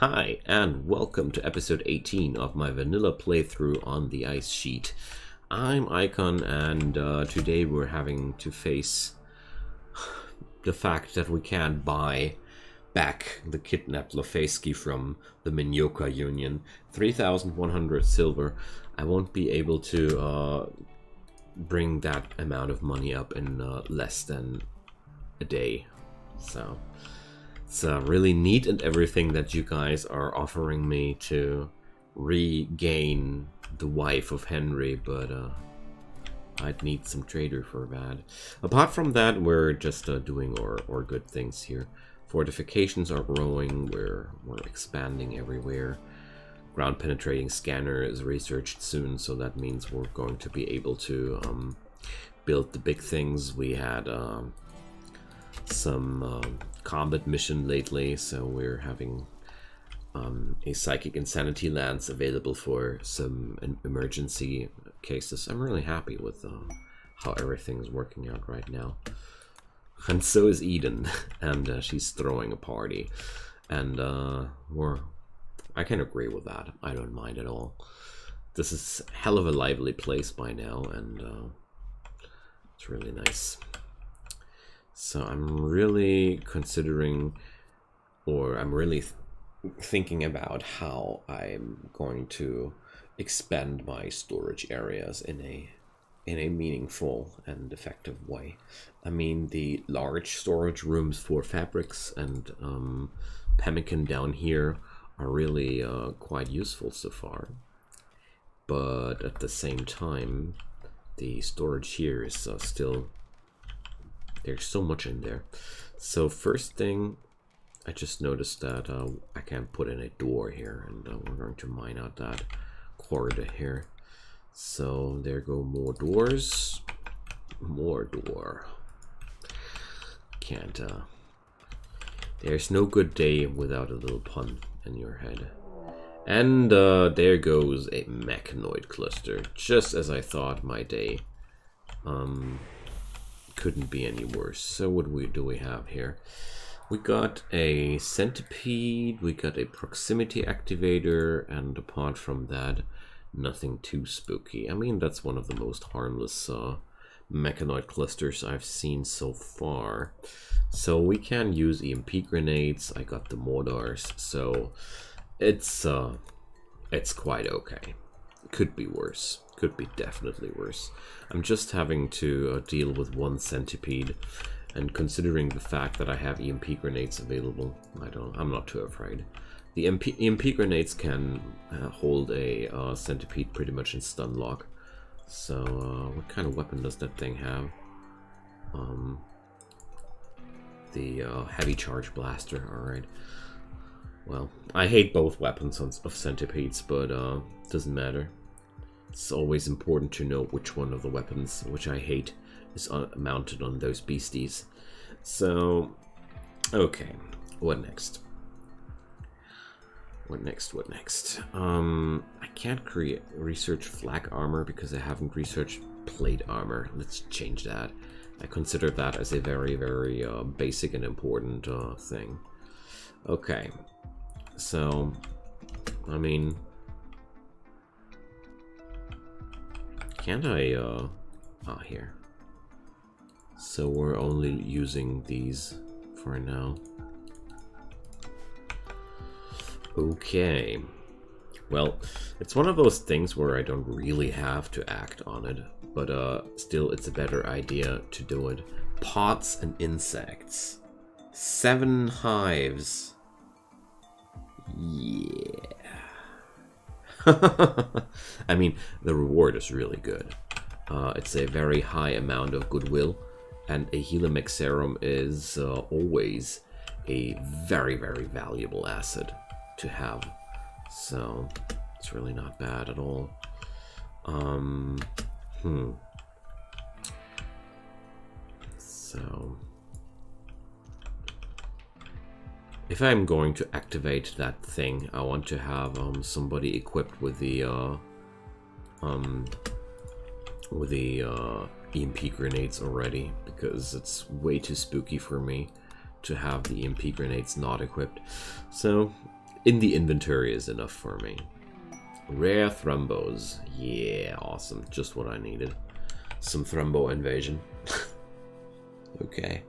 Hi, and welcome to episode 18 of my vanilla playthrough on the Ice Sheet. I'm Icon, and today we're having to face the fact that we can't buy back the kidnapped Lafayski from the Minyoka Union. 3,100 silver. I won't be able to bring that amount of money up in less than a day. So it's really neat and everything that you guys are offering me to regain the wife of Henry, but I'd need some trader for that. Apart from that, we're just doing our good things here. Fortifications are growing, we're expanding everywhere. Ground penetrating scanner is researched soon, so that means we're going to be able to build the big things. We had some combat mission lately, so we're having a psychic insanity lance available for some emergency cases. I'm really happy with how everything's working out right now. And so is Eden, and she's throwing a party, and I can agree with that. I don't mind at all. This is a hell of a lively place by now, and it's really nice. So I'm really considering, or I'm really thinking about how I'm going to expand my storage areas in a meaningful and effective way. I mean, the large storage rooms for fabrics and pemmican down here are really quite useful so far. But at the same time, the storage here is still... There's so much in there. So first thing, I just noticed that I can't put in a door here, and we're going to mine out that corridor here. So there go more doors. More door. Can't, there's no good day without a little pun in your head. And there goes a Mechanoid cluster, just as I thought my day couldn't be any worse. So what do we have here? We got a centipede, we got a proximity activator, and apart from that, nothing too spooky. I mean, that's one of the most harmless Mechanoid clusters I've seen so far. So we can use EMP grenades. I got the mortars, so it's quite okay. Could be worse. Could be definitely worse. I'm just having to deal with one centipede, and considering the fact that I have EMP grenades available, I'm not too afraid. The EMP grenades can hold a centipede pretty much in stun lock. So what kind of weapon does that thing have? The heavy charge blaster. Alright. Well, I hate both weapons of centipedes, but doesn't matter. It's always important to know which one of the weapons, which I hate, is mounted on those beasties. So, okay, what next? What next? I can't research flak armor because I haven't researched plate armor. Let's change that. I consider that as a very, very basic and important thing. Okay, so, I mean... Can't I, here. So we're only using these for now. Okay. Well, it's one of those things where I don't really have to act on it, but still it's a better idea to do it. Pots and insects. 7 hives. Yeah. I mean, the reward is really good. It's a very high amount of goodwill, and a Helimex serum is always a very, very valuable asset to have. So it's really not bad at all. So if I'm going to activate that thing, I want to have somebody equipped with the EMP grenades already, because it's way too spooky for me to have the EMP grenades not equipped. So in the inventory is enough for me. Rare thrombos. Yeah, awesome. Just what I needed. Some thrombo invasion. Okay.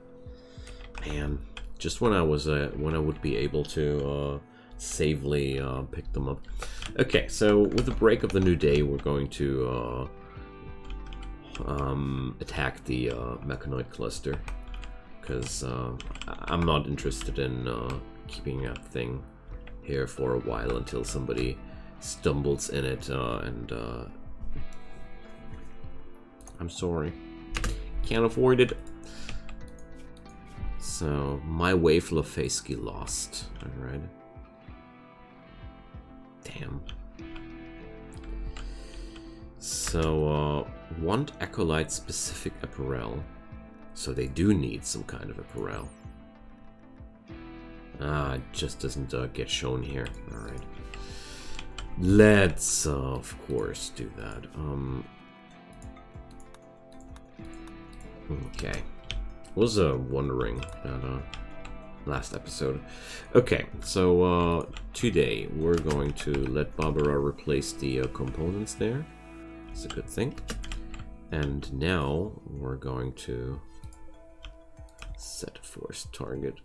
Man, just when I would be able to safely pick them up. Okay, so with the break of the new day, we're going to attack the Mechanoid cluster, because I'm not interested in keeping that thing here for a while until somebody stumbles in it, and I'm sorry, can't afford it. So my Wavela Faceski lost. Alright. Damn. So want acolyte specific apparel. So they do need some kind of apparel. It just doesn't get shown here. Alright. Let's of course do that. Okay. Was wondering that last episode. Okay, so today we're going to let Barbara replace the components there. It's a good thing. And now we're going to set force target,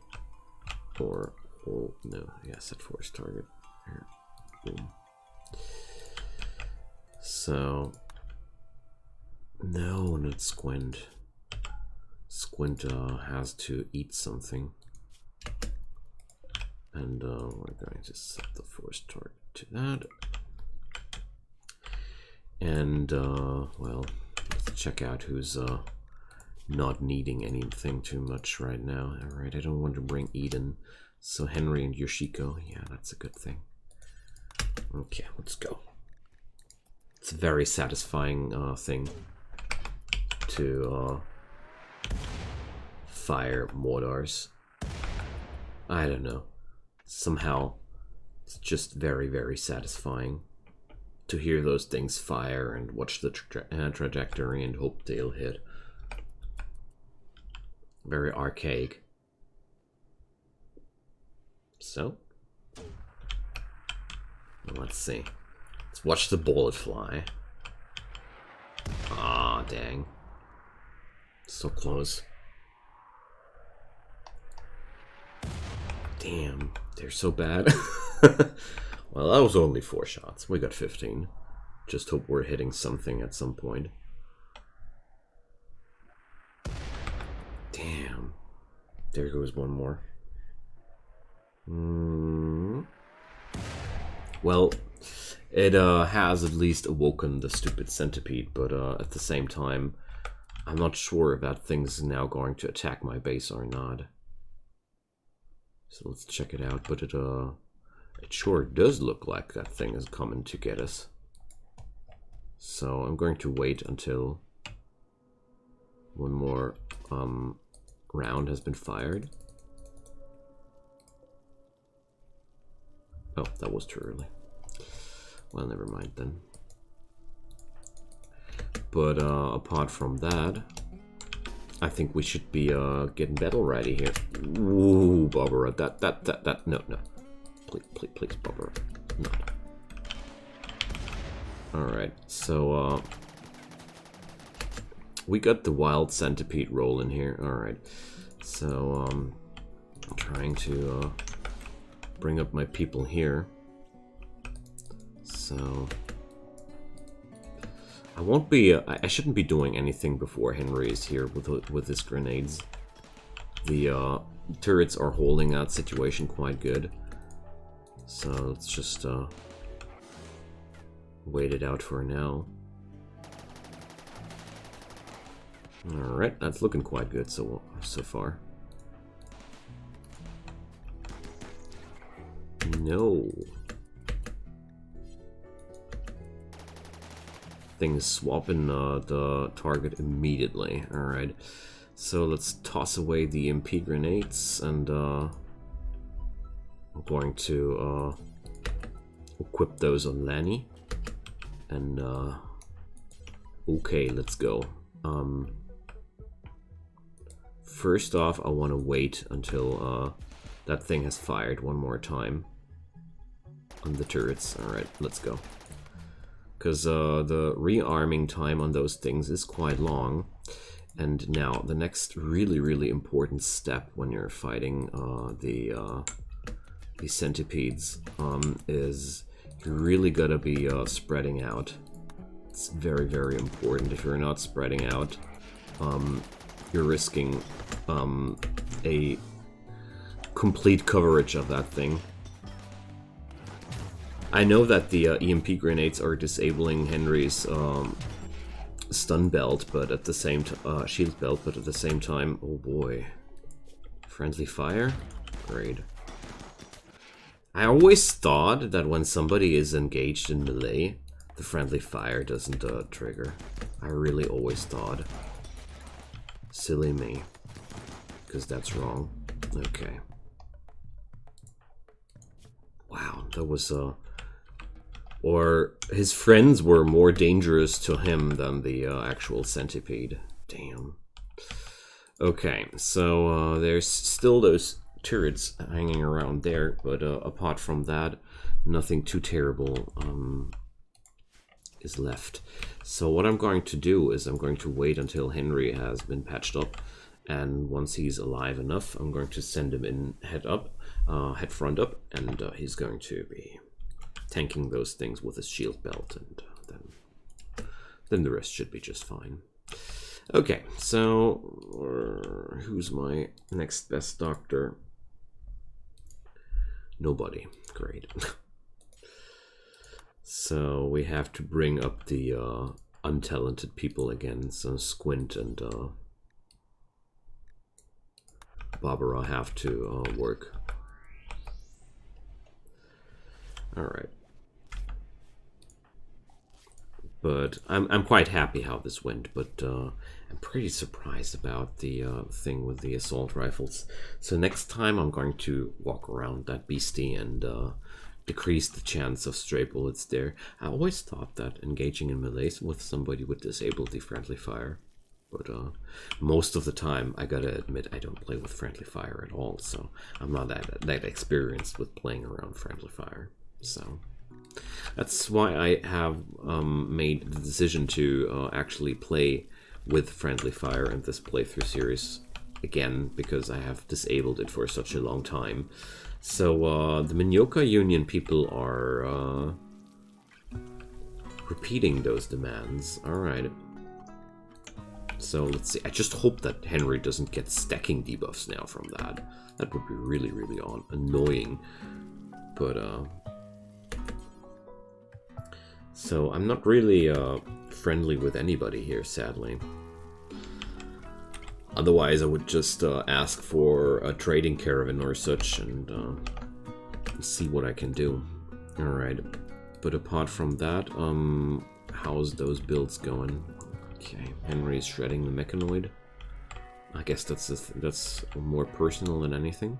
or oh no, yeah, set force target. Here. Boom. So no, not Squint. Squint has to eat something, and we're going to set the force target to that. And well, let's check out who's not needing anything too much right now. All right, I don't want to bring Eden, so Henry and Yoshiko, yeah, that's a good thing. Okay, let's go. It's a very satisfying thing to fire mortars. I don't know. Somehow, it's just very, very satisfying to hear those things fire and watch the trajectory and hope they'll hit. Very archaic. So, let's see. Let's watch the bullet fly. Ah, dang. So close. Damn, they're so bad. Well, that was only 4 shots. We got 15. Just hope we're hitting something at some point. Damn. There goes one more. Well, it has at least awoken the stupid centipede, but at the same time, I'm not sure if that thing's now going to attack my base or not. So let's check it out, but it sure does look like that thing is coming to get us. So I'm going to wait until one more round has been fired. Oh, that was too early. Well, never mind then. But apart from that, I think we should be getting battle ready here. Ooh, Barbara, that, no. Please, Barbara, not. Alright, so, we got the wild centipede rolling here. Alright, so, I'm trying to, bring up my people here. So, I won't be, I shouldn't be doing anything before Henry is here with his grenades. The turrets are holding that situation quite good. So let's just wait it out for now. Alright, that's looking quite good so far. No. Thing is swapping the target immediately. Alright, so let's toss away the MP grenades, and I'm going to equip those on Lanny. And okay, let's go. First off, I want to wait until that thing has fired one more time. on the turrets. Alright, let's go. Because the rearming time on those things is quite long. And now, the next really important step when you're fighting the centipedes is you really gotta be spreading out. It's very important. If you're not spreading out, you're risking a complete coverage of that thing. I know that the EMP grenades are disabling Henry's stun belt, but at the same time, shield belt, but at the same time, oh boy, friendly fire, great. I always thought that when somebody is engaged in melee, the friendly fire doesn't trigger. I really always thought. Silly me, because that's wrong. Okay. Wow, that was or his friends were more dangerous to him than the actual centipede. Damn. Okay, so there's still those turrets hanging around there, but apart from that, nothing too terrible is left. So what I'm going to do is I'm going to wait until Henry has been patched up, and once he's alive enough, I'm going to send him in head front up, and he's going to be tanking those things with his shield belt, and then the rest should be just fine. Okay, so who's my next best doctor? Nobody. Great. So we have to bring up the untalented people again. So Squint and Barbara have to work. Alright. But I'm quite happy how this went, but I'm pretty surprised about the thing with the assault rifles. So next time I'm going to walk around that beastie and decrease the chance of stray bullets there. I always thought that engaging in melee with somebody would disable the friendly fire. But most of the time, I gotta admit, I don't play with friendly fire at all, so I'm not that experienced with playing around friendly fire. So that's why I have made the decision to actually play with friendly fire in this playthrough series again, because I have disabled it for such a long time. So the Minyoka Union people are repeating those demands. Alright. So let's see. I just hope that Henry doesn't get stacking debuffs now from that. That would be really annoying. But so I'm not really friendly with anybody here, sadly. Otherwise, I would just ask for a trading caravan or such and see what I can do. Alright. But apart from that, how's those builds going? Okay, Henry's shredding the Mechanoid. I guess that's more personal than anything.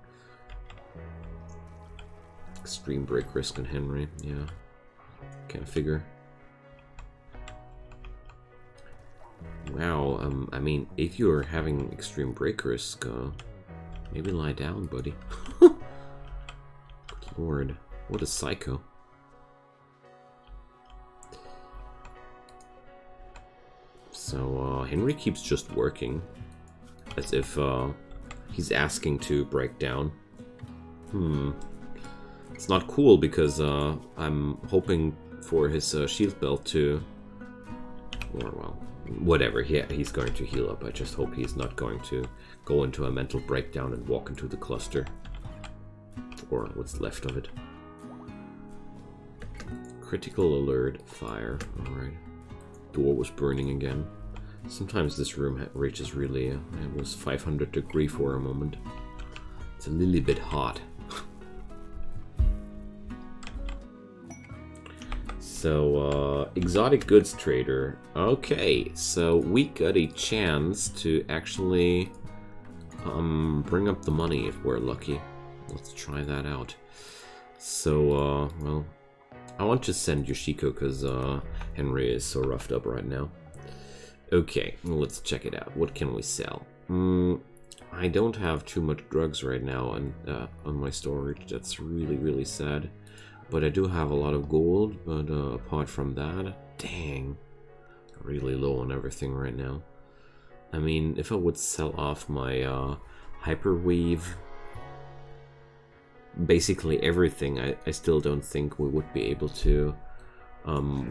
Extreme break risk on Henry, yeah. Can't figure. Wow, I mean, if you're having extreme break risk, maybe lie down, buddy. Good lord, what a psycho. So, Henry keeps just working, as if he's asking to break down. It's not cool because I'm hoping for his shield belt to, or well, whatever, he's going to heal up. I just hope he's not going to go into a mental breakdown and walk into the cluster, or what's left of it. Critical alert, fire, alright. Door was burning again. Sometimes this room reaches really, it was 500 degree for a moment. It's a little bit hot. So, exotic goods trader. Okay, so we got a chance to actually bring up the money if we're lucky. Let's try that out. So, well, I want to send Yoshiko because Henry is so roughed up right now. Okay, let's check it out. What can we sell? I don't have too much drugs right now on my storage. That's really sad. But I do have a lot of gold, but apart from that, dang, really low on everything right now. I mean, if I would sell off my hyperweave, basically everything, I still don't think we would be able to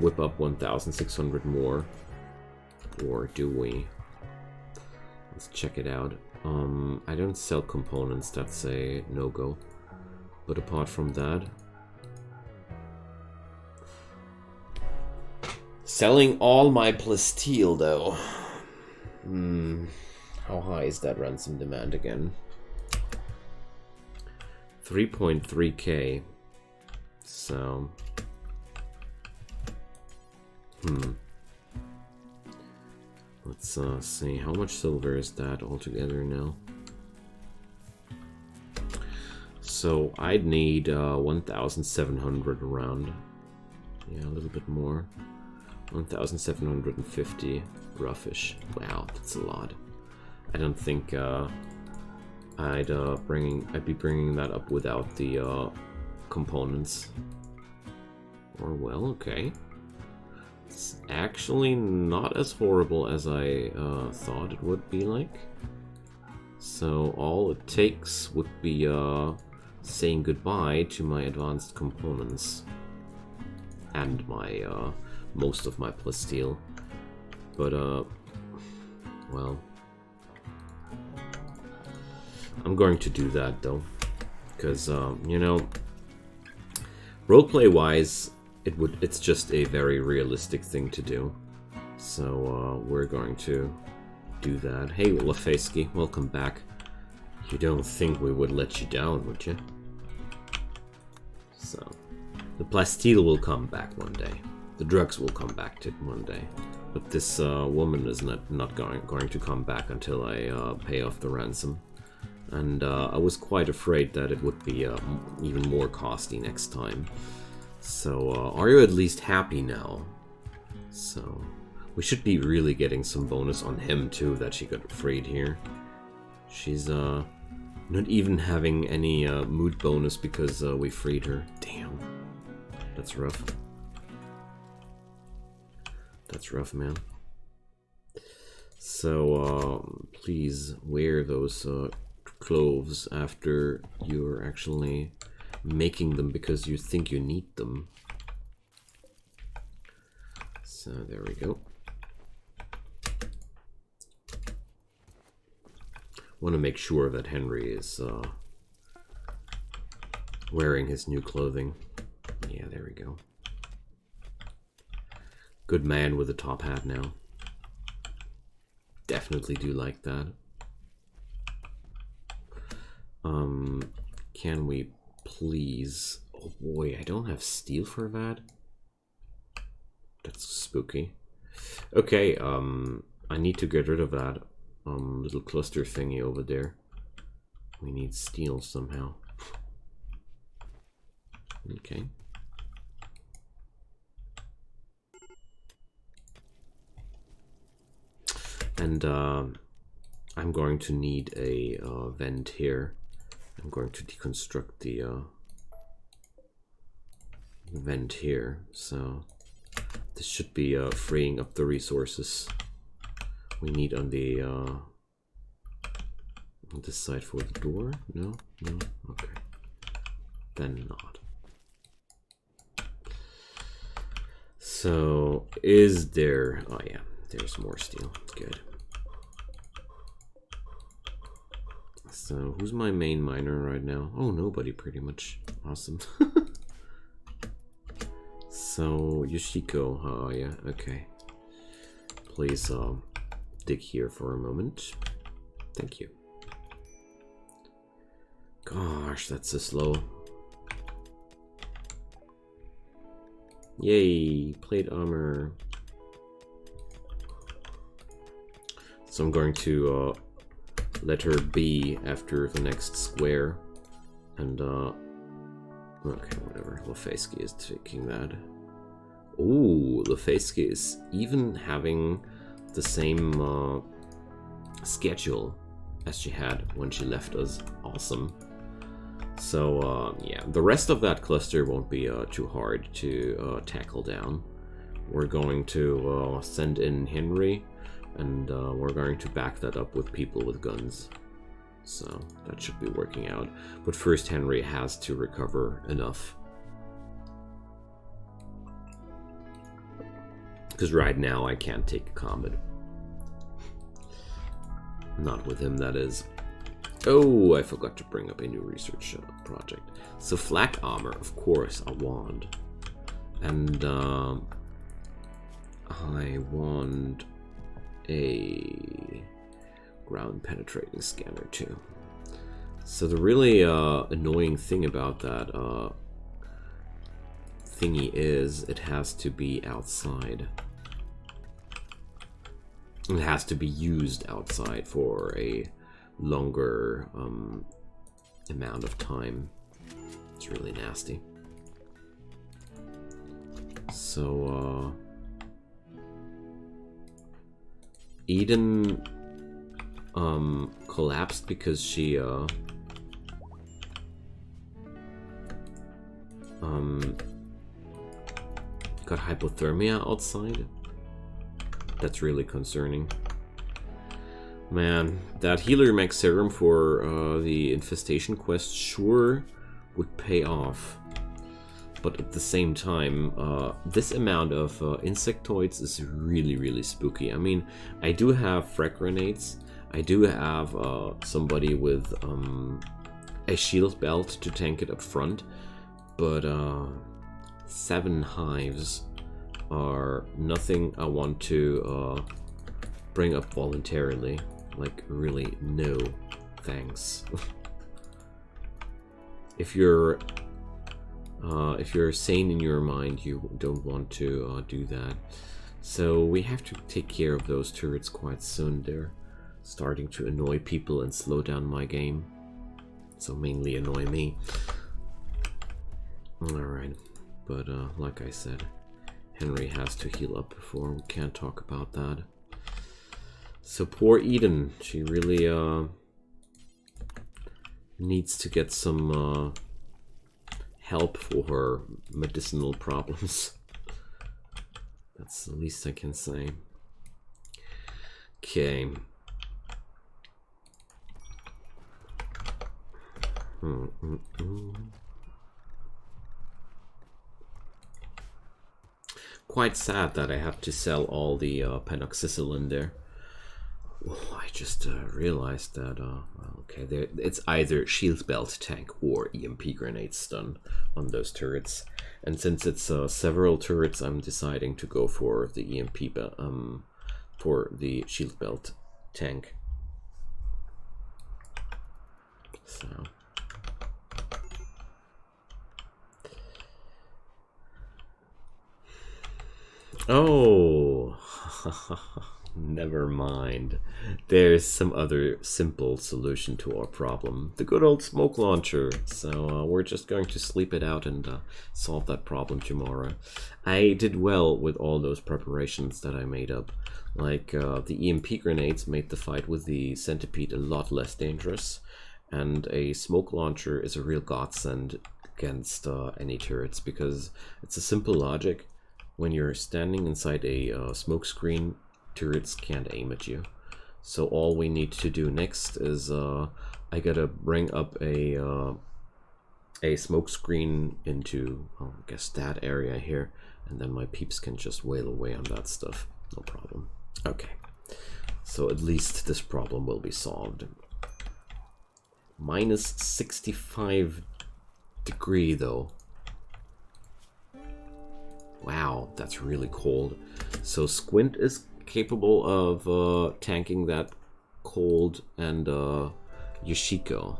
whip up 1,600 more. Or do we? Let's check it out. I don't sell components, that's a no-go. But apart from that... Selling all my plasteel, though. How high is that ransom demand again? 3.3k. So... Let's see, how much silver is that altogether now? So I'd need 1,700 around. Yeah, a little bit more. 1,750 roughish. Wow, that's a lot. I don't think I'd be bringing that up without the components. Or well, okay. It's actually not as horrible as I thought it would be like. So all it takes would be saying goodbye to my advanced components and my most of my plasteel. But well, I'm going to do that though, because you know, roleplay wise, it's just a very realistic thing to do. So we're going to do that. Hey, Lafesky, welcome back. You don't think we would let you down, would you? So the plasteel will come back one day. The drugs will come back to one day. But this woman is not going to come back until I pay off the ransom. And I was quite afraid that it would be even more costly next time. So are you at least happy now? So we should be really getting some bonus on him too, that she got freed here. She's not even having any mood bonus because we freed her. Damn, that's rough. That's rough, man. So please wear those clothes after you're actually making them because you think you need them. So there we go. Want to make sure that Henry is wearing his new clothing. Yeah, there we go. Good man with a top hat now. Definitely do like that. Can we please... Oh boy, I don't have steel for that. That's spooky. Okay, I need to get rid of that little cluster thingy over there. We need steel somehow. Okay. And I'm going to need a vent here. I'm going to deconstruct the vent here, so this should be freeing up the resources we need on the on this side for the door. No, no, okay, then not. So is there? Oh yeah, there's more steel. Good. So who's my main miner right now? Oh, nobody, pretty much. Awesome. So Yoshiko, how are you? Okay. Please dig here for a moment. Thank you. Gosh, that's so slow. Yay, plate armor. So I'm going to let her be after the next square. And okay, whatever. Lefesky is taking that. Ooh, Lefesky is even having the same schedule as she had when she left us. Awesome. So yeah, the rest of that cluster won't be too hard to tackle down. We're going to send in Henry, and we're going to back that up with people with guns. So that should be working out. But first Henry has to recover enough. Because right now I can't take a combat. Not with him, that is. Oh, I forgot to bring up a new research project. So flak armor, of course, a wand. And I want a ground penetrating scanner too. So the really annoying thing about that thingy is it has to be outside. It has to be used outside for a longer amount of time. It's really nasty. So Eden collapsed because she got hypothermia outside. That's really concerning. Man, that healer mech serum for the infestation quest sure would pay off. But at the same time, this amount of insectoids is really, really spooky. I mean, I do have frag grenades. I do have somebody with a shield belt to tank it up front. But 7 hives are nothing I want to bring up voluntarily. Like, really, no thanks. If you're sane in your mind, you don't want to do that. So we have to take care of those turrets quite soon. They're starting to annoy people and slow down my game. So mainly annoy me. Alright, but like I said, Henry has to heal up before we can't talk about that. So poor Eden, she really needs to get some help for her medicinal problems. That's the least I can say. Okay. Quite sad that I have to sell all the penoxycyline there. Oh, I just realized that, okay, it's either shield belt tank or EMP grenade stun on those turrets. And since it's several turrets, I'm deciding to go for the EMP, for the shield belt tank. So. Oh, never mind. There's some other simple solution to our problem. The good old smoke launcher. So we're just going to sleep it out and solve that problem tomorrow. I did well with all those preparations that I made up. Like the EMP grenades made the fight with the centipede a lot less dangerous. And a smoke launcher is a real godsend against any turrets because it's a simple logic. When you're standing inside a smoke screen, turrets can't aim at you. So all we need to do next is I gotta bring up a smoke screen into, I guess, that area here, and then my peeps can just wail away on that stuff. No problem. Okay, so at least this problem will be solved. Minus 65 degree though. Wow, that's really cold. So Squint is capable of tanking that cold, and Yoshiko.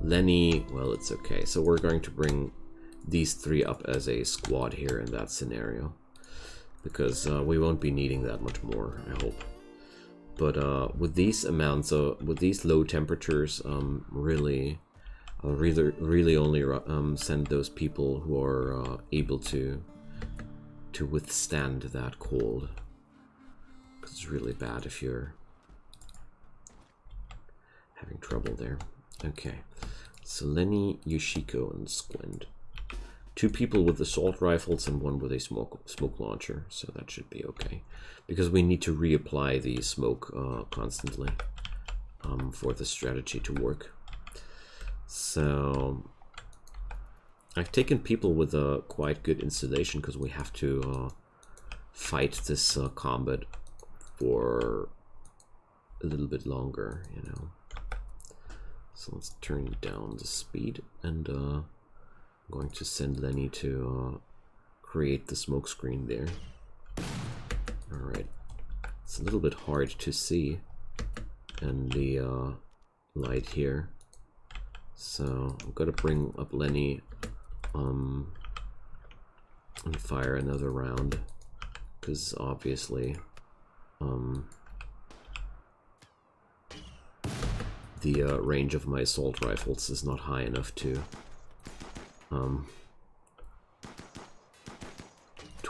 Lenny, well, it's okay. So we're going to bring these 3 up as a squad here in that scenario. Because we won't be needing that much more, I hope. But with these amounts, with these low temperatures, really only send those people who are able to withstand that cold. Because it's really bad if you're having trouble there. Okay, So Lenny, Yoshiko, and Squint. 2 people with assault rifles and 1 with a smoke launcher, so that should be okay. Because we need to reapply the smoke constantly for the strategy to work. So I've taken people with a quite good installation because we have to fight this combat for a little bit longer, you know. So let's turn down the speed, and I'm going to send Lenny to create the smoke screen there. Alright, it's a little bit hard to see in the light here, so I'm gonna bring up Lenny and fire another round, because obviously the range of my assault rifles is not high enough to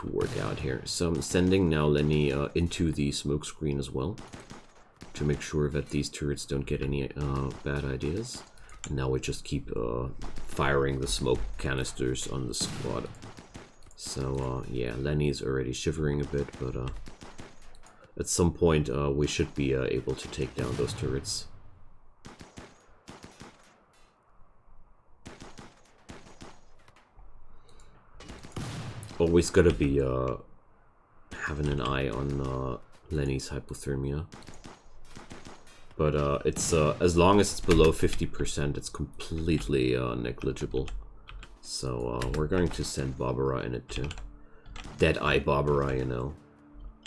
work out here. So I'm sending now Lenny into the smoke screen as well, to make sure that these turrets don't get any bad ideas. And now we just keep firing the smoke canisters on the squad. So yeah, Lenny's already shivering a bit, but at some point we should be able to take down those turrets. Always gotta be having an eye on Lenny's hypothermia. But it's as long as it's below 50%, it's completely negligible. So we're going to send Barbara in it too. Dead Eye Barbara, you know.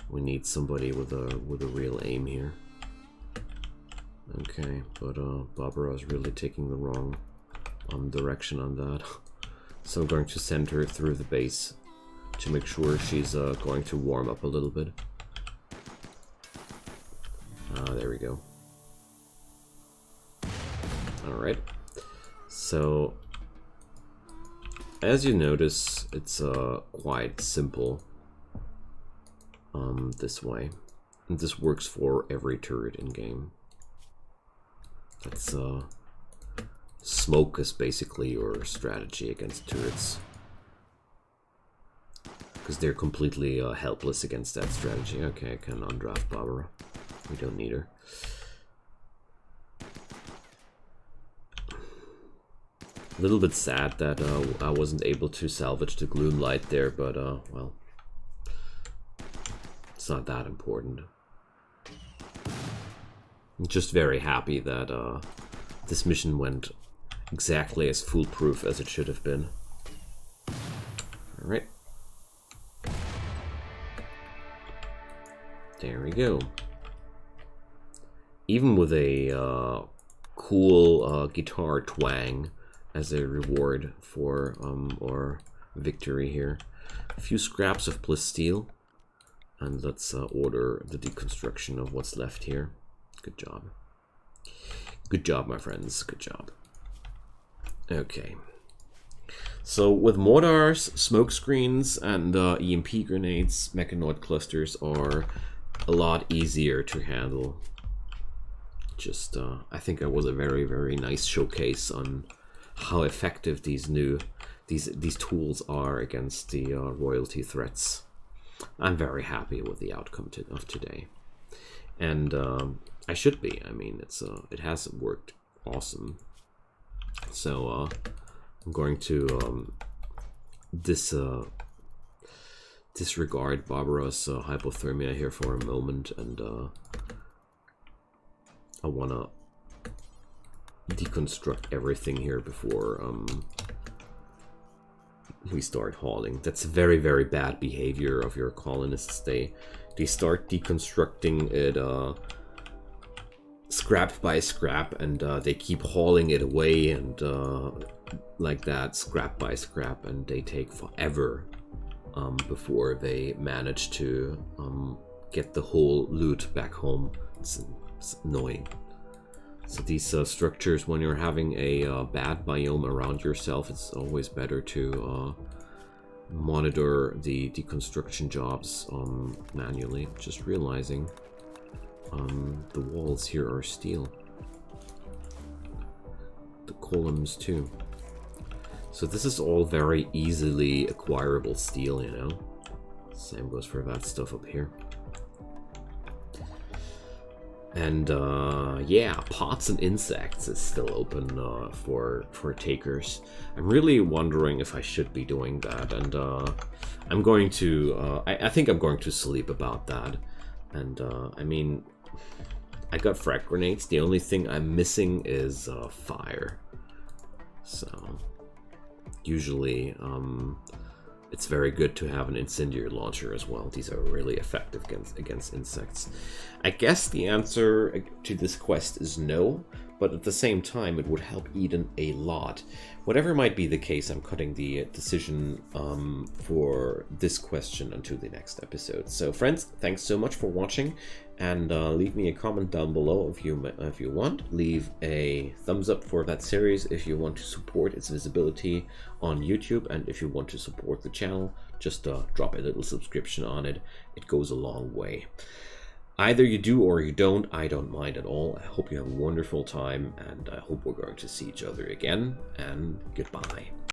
We need somebody with a real aim here. Okay, but Barbara is really taking the wrong direction on that. So I'm going to send her through the base to make sure she's going to warm up a little bit. There we go. Alright, so as you notice, it's quite simple this way. And this works for every turret in game. That's smoke is basically your strategy against turrets, because they're completely helpless against that strategy. Okay, I can undraft Barbara. We don't need her. A little bit sad that I wasn't able to salvage the Gloom Light there, but well, it's not that important. I'm just very happy that this mission went exactly as foolproof as it should have been. Alright. There we go. Even with a cool guitar twang as a reward for our victory here. A few scraps of plasteel, and let's order the deconstruction of what's left here. Good job. Good job, my friends. Good job. Okay. So with mortars, smoke screens, and EMP grenades, Mechanoid clusters are a lot easier to handle. Just, I think it was a very, very nice showcase on how effective these tools are against the royalty threats. I'm very happy with the outcome of today, and I should be. I mean, it has worked awesome. So I'm going to disregard Barbara's hypothermia here for a moment, and I wanna deconstruct everything here before we start hauling. That's very, very bad behavior of your colonists. They start deconstructing it scrap by scrap, and they keep hauling it away, and like that, scrap by scrap, and they take forever before they manage to get the whole loot back home. It's annoying. So these structures, when you're having a bad biome around yourself, it's always better to monitor the deconstruction jobs manually. Just realizing the walls here are steel. The columns too. So this is all very easily acquirable steel, you know. Same goes for that stuff up here. And yeah, pots and insects is still open for takers. I'm really wondering if I should be doing that, and I'm going to. I think I'm going to sleep about that. And I mean, I got frag grenades. The only thing I'm missing is fire. So usually, it's very good to have an incendiary launcher as well. These are really effective against insects. I guess the answer to this quest is no, but at the same time it would help Eden a lot. Whatever might be the case, I'm cutting the decision for this question until the next episode. So friends, thanks so much for watching, and leave me a comment down below if you want. Leave a thumbs up for that series if you want to support its visibility on YouTube, and if you want to support the channel, just drop a little subscription on it. It goes a long way. Either you do or you don't, I don't mind at all. I hope you have a wonderful time, and I hope we're going to see each other again, and goodbye.